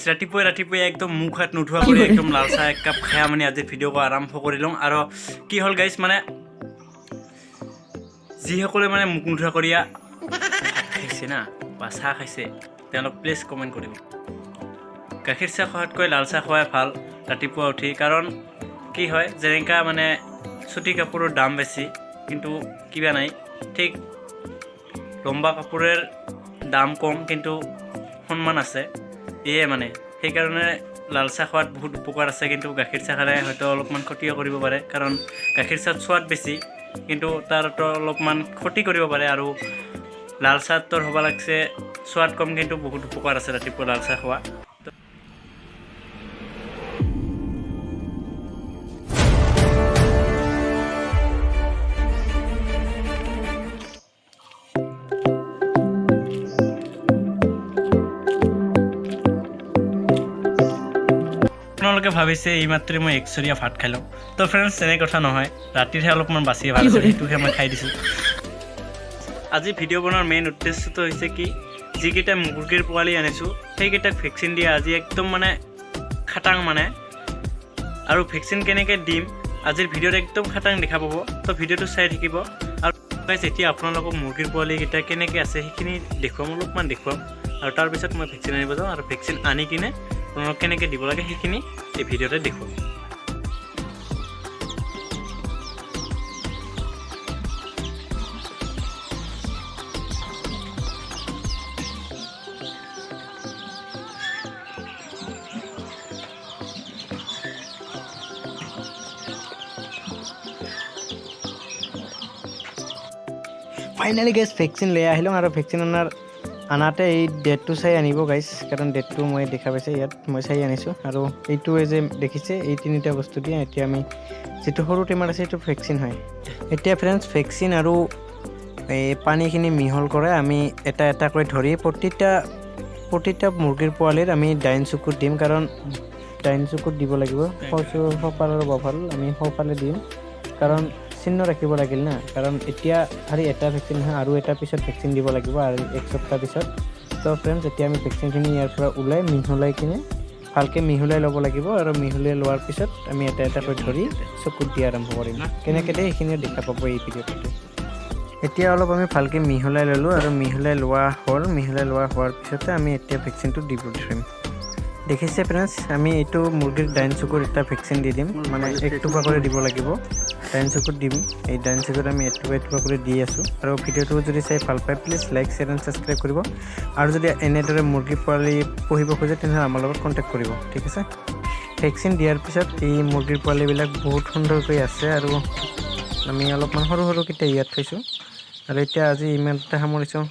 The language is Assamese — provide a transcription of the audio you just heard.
ৰাতিপুৱাই একদম মুখ হাত নুধুৱা কৰি একদম লাল চাহ এক কাপ খাই মানে আজি ভিডিঅ'টো আৰম্ভ কৰি লওঁ আৰু কি হ'ল গাইছ মানে যিসকলে মানে মুখ নুধুৱা কৰি ভাত খাইছে না বা চাহ খাইছে তেওঁলোক প্লিজ কমেণ্ট কৰিব গাখীৰ চাহ খোৱাতকৈ লাল চাহ খোৱাই ভাল ৰাতিপুৱা উঠি কাৰণ কি হয় যেনেকা মানে চুটি কাপোৰৰ দাম বেছি কিন্তু কিবা নাই ঠিক লম্বা কাপোৰৰ দাম কম কিন্তু সন্মান আছে এয়ে মানে সেইকাৰণে লাল চাহ খোৱাত বহুত উপকাৰ আছে কিন্তু গাখীৰ চাহ খালে হয়তো অলপমান ক্ষতিও কৰিব পাৰে কাৰণ গাখীৰ চাহত সোৱাদ বেছি কিন্তু তাৰতো অলপমান ক্ষতি কৰিব পাৰে আৰু লাল চাহটোৰ হ'ব লাগছে সোৱাদ কম কিন্তু বহুত উপকাৰ আছে ৰাতিপুৱা লাল চাহ খোৱা আপোনালোকে ভাবিছে এইমাত্ৰ মই একচৰীয়া ভাত খালোঁ তো ফ্ৰেণ্ডছ তেনে কথা নহয় ৰাতিহে অলপমান বাছি ভাত আছে সেইটোহে মই খাই দিছোঁ আজি ভিডিঅ' বনোৱাৰ মেইন উদ্দেশ্যটো হৈছে কি যিকেইটা মুৰ্গীৰ পোৱালি আনিছোঁ সেইকেইটাক ভেকচিন দিয়া আজি একদম মানে খাটাং মানে আৰু ভেকচিন কেনেকৈ দিম আজিৰ ভিডিঅ'ত একদম খাটাং দেখা পাব তো ভিডিঅ'টো চাই থাকিব আৰু গাইছ এতিয়া আপোনালোকক মুৰ্গীৰ পোৱালিকেইটা কেনেকৈ আছে সেইখিনি দেখুৱাম অলপমান দেখুৱাম আৰু তাৰপিছত মই ভেকচিন আনিব যাওঁ আৰু ভেকচিন আনি কিনে আপোনালোক কেনেকৈ দিব লাগে সেইখিনি এই ভিডিঅ'তে দেখুৱাম ফাইনালি গাইছ ভেকচিন লৈ আহিলোঁ আৰু ভেকচিন আনাতে এই ডেটটো চাই আনিব গাইছ কাৰণ ডেটটো মই দেখা পাইছে ইয়াত মই চাই আনিছোঁ আৰু এইটোৱে যে দেখিছে এই তিনিটা বস্তু দিয়ে এতিয়া আমি যিটো সৰু টেমাৰ আছে সেইটো ভেকচিন হয় এতিয়া ফ্ৰেণ্ডছ ভেকচিন আৰু এই পানীখিনি মিহল কৰে আমি এটা এটাকৈ ধৰি প্ৰতিটা মুৰ্গীৰ পোৱালিৰ আমি ডাইন চকুত দিম কাৰণ ডাইন চকুত দিব লাগিব সোঁফালৰ বাফাল আমি সোঁফালে দিম কাৰণ চিহ্ন ৰাখিব লাগিল না কাৰণ এতিয়া আৰু এটা ভেকচিন নহয় আৰু এটা পিছত ভেকচিন দিব লাগিব আৰু এক সপ্তাহ পিছত তো ফ্ৰেণ্ডছ এতিয়া আমি ভেকচিনখিনি ইয়াৰ পৰা ওলাই মিহলাই কিনে ভালকৈ মিহলাই ল'ব লাগিব আৰু মিহলাই লোৱাৰ পিছত আমি এটা এটাকৈ ধৰি চকুত দিয়া আৰম্ভ কৰিম কেনেকৈ দিয়ে সেইখিনি দেখা পাব এই ভিডিঅ'টোতে এতিয়া অলপ আমি ভালকৈ মিহলাই ল'লোঁ আৰু মিহলাই হোৱাৰ পিছতে আমি এতিয়া ভেকচিনটো দিব ধৰিম দেখিছে ফ্ৰেণ্ডছ আমি এইটো মুৰ্গীৰ ডাইন চকুত এটা ভেকচিন দি দিম মানে এক টুকুৰা কৰি দিব লাগিব ডাইন চকুত দিম এই ডাইন চকুত আমি এটুকুৰা কৰি দি আছোঁ আৰু ভিডিঅ'টো যদি চাই ভাল পায় please like share and subscribe কৰিব আৰু যদি এনেদৰে মুৰ্গী পোৱালি পুহিব খোজে তেনেহ'লে আমাৰ লগত কণ্টেক্ট কৰিব ঠিক আছে ভেকচিন দিয়াৰ পিছত এই মুৰ্গীৰ পোৱালিবিলাক বহুত সুন্দৰকৈ আছে আৰু আমি অলপমান সৰুকেইটা ইয়াত থৈছোঁ আৰু এতিয়া আজি ইমানতে সামৰিছোঁ